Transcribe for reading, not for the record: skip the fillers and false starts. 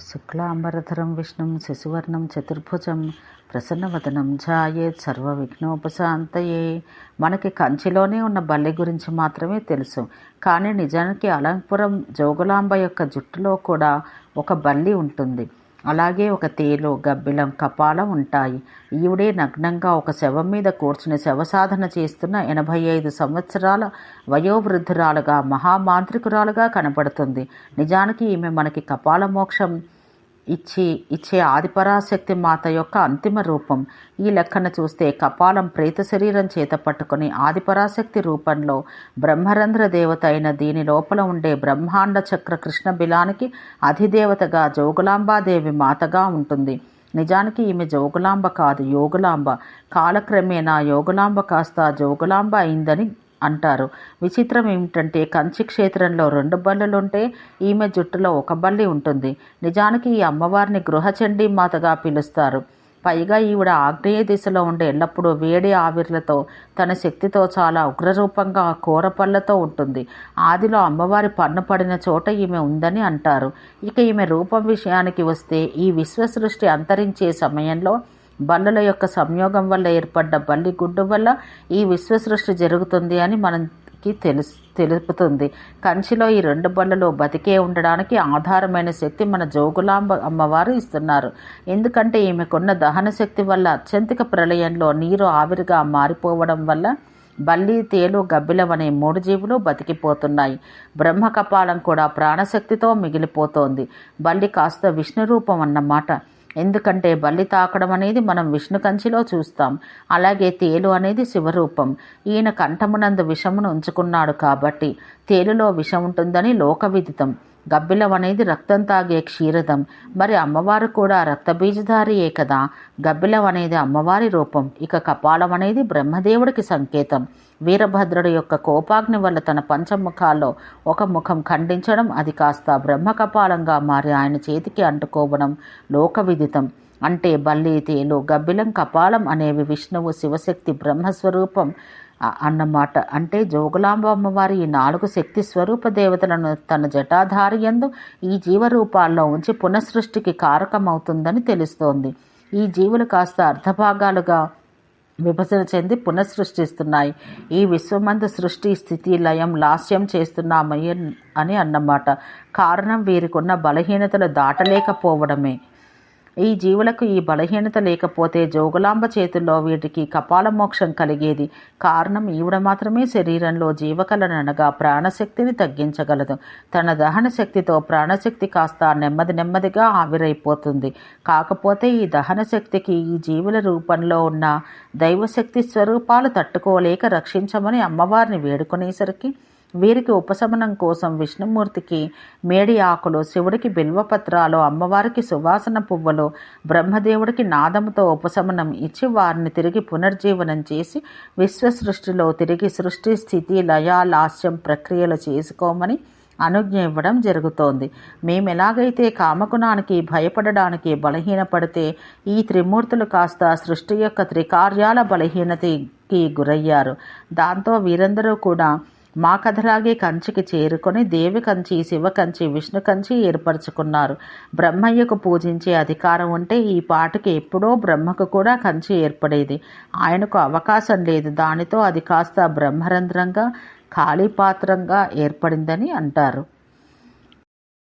శుక్లాంబరధరం విష్ణుం శశివర్ణం చతుర్భుజం ప్రసన్నవదనం ఝాయేత్ సర్వవిఘ్నోపశాంతయే. మనకి కంచిలోనే ఉన్న బల్లి గురించి మాత్రమే తెలుసు, కానీ నిజానికి అలంపురం జోగులాంబ యొక్క జుట్టులో కూడా ఒక బల్లి ఉంటుంది. అలాగే ఒక తేలు, గబ్బిలం, కపాలం ఉంటాయి. ఈవిడే నగ్నంగా ఒక శవం మీద కూర్చుని శవసాధన చేస్తున్న 85 సంవత్సరాల వయోవృద్ధురాలుగా, మహామాంత్రికురాలుగా కనపడుతుంది. నిజానికి ఈమె మనకి కపాల మోక్షం ఇచ్చే ఆదిపరాశక్తి మాత యొక్క అంతిమ రూపం. ఈ లెక్కన చూస్తే కపాలం ప్రేత శరీరం చేత పట్టుకుని ఆదిపరాశక్తి రూపంలో బ్రహ్మరంధ్ర దేవత అయిన దీని లోపల ఉండే బ్రహ్మాండ చక్ర కృష్ణ బిలానికి అధిదేవతగా జోగులాంబాదేవి మాతగా ఉంటుంది. నిజానికి ఈమె జోగులాంబ కాదు, యోగులాంబ. కాలక్రమేణా యోగులాంబ కాస్త జోగులాంబ అయిందని అంటారు. విచిత్రం ఏమిటంటే కంచి క్షేత్రంలో 2 బల్లులుంటే ఈమె జుట్టులో ఒక బల్లి ఉంటుంది. నిజానికి ఈ అమ్మవారిని గృహచండీ మాతగా పిలుస్తారు. పైగా ఈవిడ ఆగ్నేయ దిశలో ఉండే ఎల్లప్పుడూ వేడి ఆవిర్లతో, తన శక్తితో చాలా ఉగ్రరూపంగా కోరపళ్ళతో ఉంటుంది. ఆదిలో అమ్మవారి పన్ను పడిన చోట ఈమె ఉందని అంటారు. ఇక ఈమె రూపం విషయానికి వస్తే, ఈ విశ్వ సృష్టి అంతరించే సమయంలో బల్లుల యొక్క సంయోగం వల్ల ఏర్పడ్డ బల్లి గుడ్డు వల్ల ఈ విశ్వ సృష్టి జరుగుతుంది అని మనకి తెలుపుతుంది. కంచిలో ఈ 2 బల్లులు బతికే ఉండడానికి ఆధారమైన శక్తి మన జోగులాంబ అమ్మవారు ఇస్తున్నారు. ఎందుకంటే ఈమెకున్న దహన శక్తి వల్ల అత్యంతిక ప్రళయంలో నీరు ఆవిరిగా మారిపోవడం వల్ల బల్లి, తేలు, గబ్బిలం అనే 3 జీవులు బతికిపోతున్నాయి. బ్రహ్మ కపాలం కూడా ప్రాణశక్తితో మిగిలిపోతోంది. బల్లి కాస్త విష్ణు రూపం అన్నమాట. ఎందుకంటే బల్లి తాకడం అనేది మనం విష్ణు కంచిలో చూస్తాం. అలాగే తేలు అనేది శివరూపం. ఈయన కంఠమునందు విషమును ఉంచుకున్నాడు కాబట్టి తేలులో విషం ఉంటుందని లోకవిదితం. గబ్బిలం అనేది రక్తం తాగే క్షీరదం. మరి అమ్మవారు కూడా రక్తబీజధారియే కదా. గబ్బిలం అనేది అమ్మవారి రూపం. ఇక కపాలం అనేది బ్రహ్మదేవుడికి సంకేతం. వీరభద్రుడి యొక్క కోపాగ్ని వల్ల తన పంచముఖాల్లో ఒక ముఖం ఖండించడం, అది కాస్త బ్రహ్మకపాలంగా మారి ఆయన చేతికి అంటుకోవడం లోకవిదితం. అంటే బల్లి, తేలు, గబ్బిలం, కపాలం అనేవి విష్ణువు, శివశక్తి, బ్రహ్మస్వరూపం అన్నమాట. అంటే జోగులాంబ అమ్మవారి ఈ 4 శక్తి స్వరూప దేవతలను తన జటాధారియందు ఈ జీవరూపాల్లో ఉంచి పునఃసృష్టికి కారకమవుతుందని తెలుస్తోంది. ఈ జీవులు కాస్త అర్ధభాగాలుగా విభజన చెంది పునఃసృష్టిస్తున్నాయి. ఈ విశ్వమందు సృష్టి, స్థితి, లయం, లాస్యం చేస్తున్నామయ్య అని అన్నమాట. కారణం వీరికున్న బలహీనతలు దాటలేకపోవడమే. ఈ జీవులకు ఈ బలహీనత లేకపోతే జోగులాంబ చేతుల్లో వీటికి కపాల మోక్షం కలిగేది. కారణం ఈవిడ మాత్రమే శరీరంలో జీవకలనగా ప్రాణశక్తిని తగ్గించగలదు. తన దహన శక్తితో ప్రాణశక్తి కాస్త నెమ్మదిగా ఆవిరైపోతుంది. కాకపోతే ఈ దహన శక్తికి ఈ జీవుల రూపంలో ఉన్న దైవశక్తి స్వరూపాలు తట్టుకోలేక రక్షించమని అమ్మవారిని వేడుకునేసరికి వీరికి ఉపశమనం కోసం విష్ణుమూర్తికి మేడి ఆకులు, శివుడికి బిల్వపత్రాలు, అమ్మవారికి సువాసన పువ్వులు, బ్రహ్మదేవుడికి నాదముతో ఉపశమనం ఇచ్చి వారిని తిరిగి పునర్జీవనం చేసి విశ్వ సృష్టిలో తిరిగి సృష్టి, స్థితి, లయ, లాస్యం ప్రక్రియలు చేసుకోమని అనుజ్ఞ ఇవ్వడం జరుగుతోంది. మేమెలాగైతే కామగుణానికి భయపడడానికి బలహీనపడితే ఈ త్రిమూర్తులు కాస్త సృష్టి యొక్క త్రికార్యాల బలహీనతకి గురయ్యారు. దాంతో వీరందరూ కూడా మా కథలాగే కంచికి చేరుకొని దేవి కంచి, శివ కంచి, విష్ణు కంచి ఏర్పరచుకున్నారు. బ్రహ్మయ్యకు పూజించే అధికారం ఉంటే ఈ పాటికి ఎప్పుడో బ్రహ్మకు కూడా కంచి ఏర్పడేది. ఆయనకు అవకాశం లేదు. దానితో అది కాస్త బ్రహ్మరంధ్రంగా, ఖాళీ పాత్రంగా ఏర్పడిందని అంటారు.